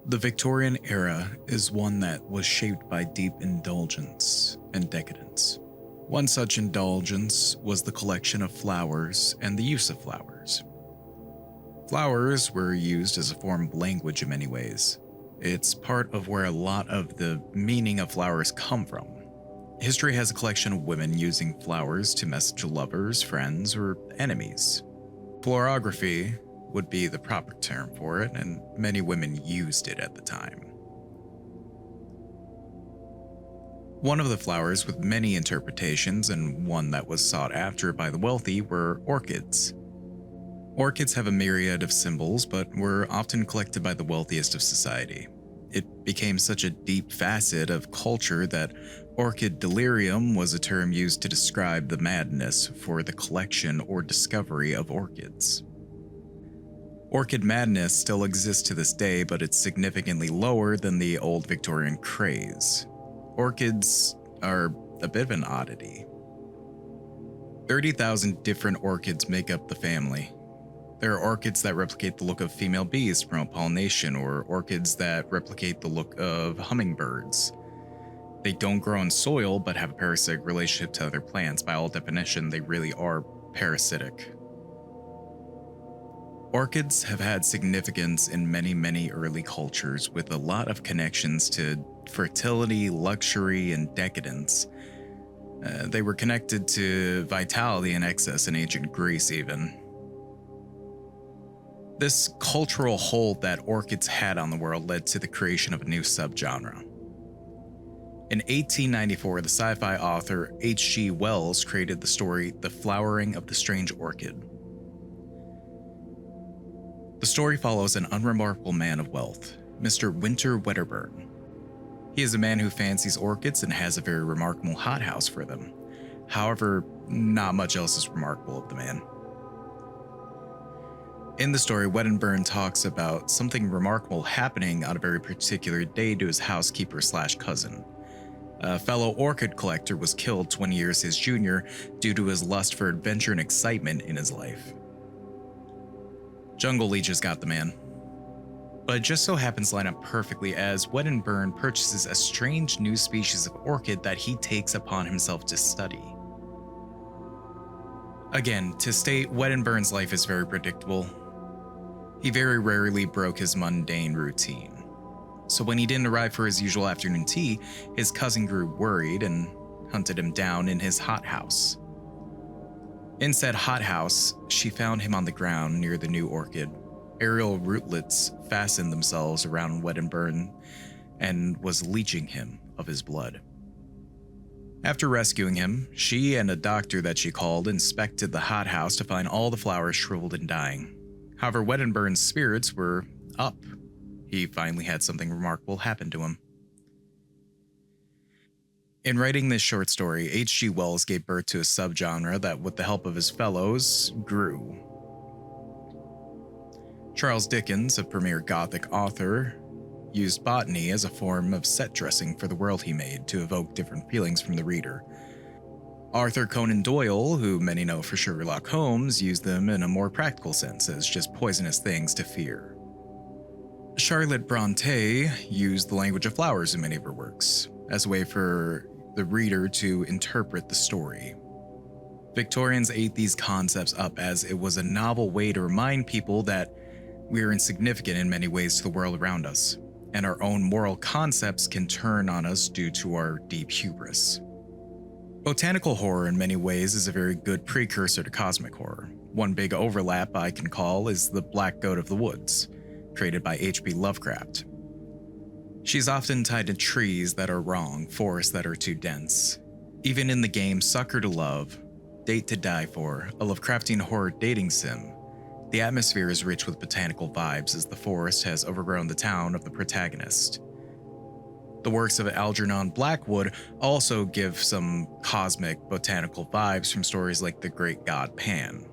The Victorian era is one that was shaped by deep indulgence and decadence. One such indulgence was the collection of flowers and the use of flowers. Flowers were used as a form of language in many ways. It's part of where a lot of the meaning of flowers come from. History has a collection of women using flowers to message lovers, friends, or enemies. Florography would be the proper term for it, and many women used it at the time. One of the flowers with many interpretations, and one that was sought after by the wealthy, were orchids. Orchids have a myriad of symbols, but were often collected by the wealthiest of society. It became such a deep facet of culture that orchid delirium was a term used to describe the madness for the collection or discovery of orchids. Orchid madness still exists to this day, but it's significantly lower than the old Victorian craze. Orchids are a bit of an oddity. 30,000 different orchids make up the family. There are orchids that replicate the look of female bees to promote pollination, or orchids that replicate the look of hummingbirds. They don't grow in soil but have a parasitic relationship to other plants. By all definition, they really are parasitic. Orchids have had significance in many early cultures, with a lot of connections to fertility, luxury, and decadence. They were connected to vitality and excess in ancient Greece even. This cultural hold that orchids had on the world led to the creation of a new subgenre. In 1894, the sci-fi author H.G. Wells created the story The Flowering of the Strange Orchid. The story follows an unremarkable man of wealth, Mr. Winter Wedderburn. He is a man who fancies orchids and has a very remarkable hothouse for them. However, not much else is remarkable of the man. In the story, Wedderburn talks about something remarkable happening on a very particular day to his housekeeper/cousin. A fellow orchid collector was killed 20 years his junior due to his lust for adventure and excitement in his life. Jungle leeches got the man. But it just so happens to line up perfectly as Wedderburn purchases a strange new species of orchid that he takes upon himself to study. Again, to state, Wedderburn's life is very predictable. He very rarely broke his mundane routine. So when he didn't arrive for his usual afternoon tea, his cousin grew worried and hunted him down in his hothouse. In said hothouse, she found him on the ground near the new orchid. Aerial rootlets fastened themselves around Wedderburn and was leeching him of his blood. After rescuing him, she and a doctor that she called inspected the hothouse to find all the flowers shriveled and dying. However, Wedderburn's spirits were up. He finally had something remarkable happen to him. In writing this short story, H.G. Wells gave birth to a subgenre that, with the help of his fellows, grew. Charles Dickens, a premier Gothic author, used botany as a form of set dressing for the world he made to evoke different feelings from the reader. Arthur Conan Doyle, who many know for Sherlock Holmes, used them in a more practical sense as just poisonous things to fear. Charlotte Bronte used the language of flowers in many of her works as a way for the reader to interpret the story. Victorians ate these concepts up as it was a novel way to remind people that we are insignificant in many ways to the world around us, and our own moral concepts can turn on us due to our deep hubris. Botanical horror in many ways is a very good precursor to cosmic horror. One big overlap I can call is The Black Goat of the Woods, created by H.P. Lovecraft. She's often tied to trees that are wrong, forests that are too dense. Even in the game Sucker to Love, Date to Die For, a Lovecraftian horror dating sim, the atmosphere is rich with botanical vibes as the forest has overgrown the town of the protagonist. The works of Algernon Blackwood also give some cosmic botanical vibes from stories like The Great God Pan.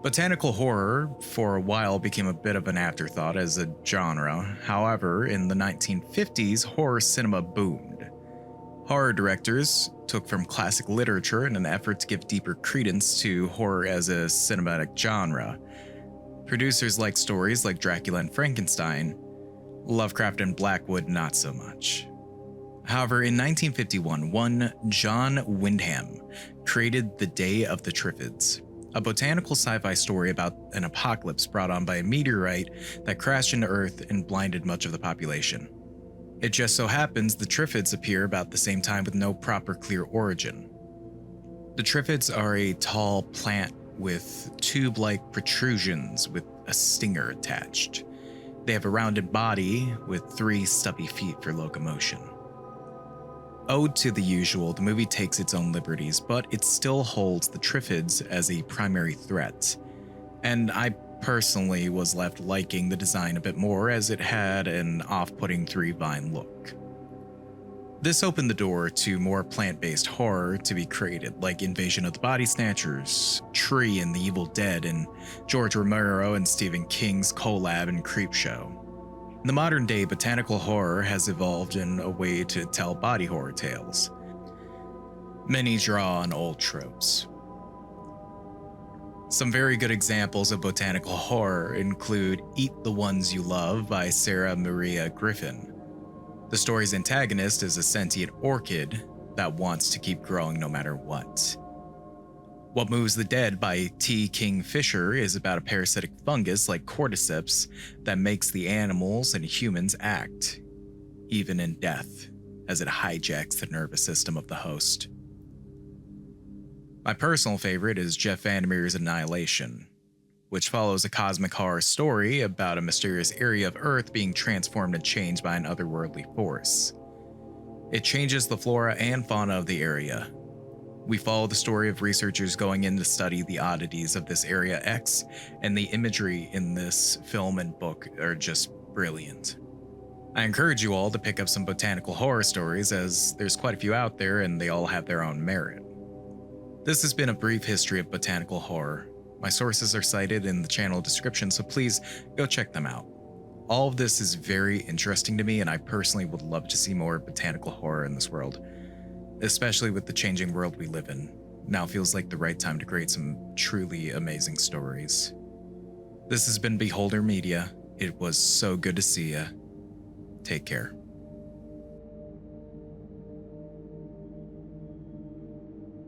Botanical horror, for a while, became a bit of an afterthought as a genre. However, in the 1950s, horror cinema boomed. Horror directors took from classic literature in an effort to give deeper credence to horror as a cinematic genre. Producers liked stories like Dracula and Frankenstein, Lovecraft and Blackwood, not so much. However, in 1951, one John Wyndham created The Day of the Triffids, a botanical sci-fi story about an apocalypse brought on by a meteorite that crashed into Earth and blinded much of the population. It just so happens the Triffids appear about the same time with no proper clear origin. The Triffids are a tall plant with tube-like protrusions with a stinger attached. They have a rounded body with 3 stubby feet for locomotion. Ode to the usual, the movie takes its own liberties, but it still holds the Triffids as a primary threat. And I personally was left liking the design a bit more as it had an off-putting 3-vine look. This opened the door to more plant-based horror to be created, like Invasion of the Body Snatchers, Tree and the Evil Dead, and George Romero and Stephen King's collab in Creepshow. In the modern day, botanical horror has evolved in a way to tell body horror tales. Many draw on old tropes. Some very good examples of botanical horror include Eat the Ones You Love by Sarah Maria Griffin. The story's antagonist is a sentient orchid that wants to keep growing no matter what. What Moves the Dead by T. King Fisher is about a parasitic fungus like cordyceps that makes the animals and humans act, even in death, as it hijacks the nervous system of the host. My personal favorite is Jeff Vandermeer's Annihilation, which follows a cosmic horror story about a mysterious area of Earth being transformed and changed by an otherworldly force. It changes the flora and fauna of the area. We follow the story of researchers going in to study the oddities of this Area X, and the imagery in this film and book are just brilliant. I encourage you all to pick up some botanical horror stories, as there's quite a few out there and they all have their own merit. This has been a brief history of botanical horror. My sources are cited in the channel description, so please go check them out. All of this is very interesting to me, and I personally would love to see more botanical horror in this world. Especially with the changing world we live in. Now feels like the right time to create some truly amazing stories. This has been Beholder Media. It was so good to see ya. Take care.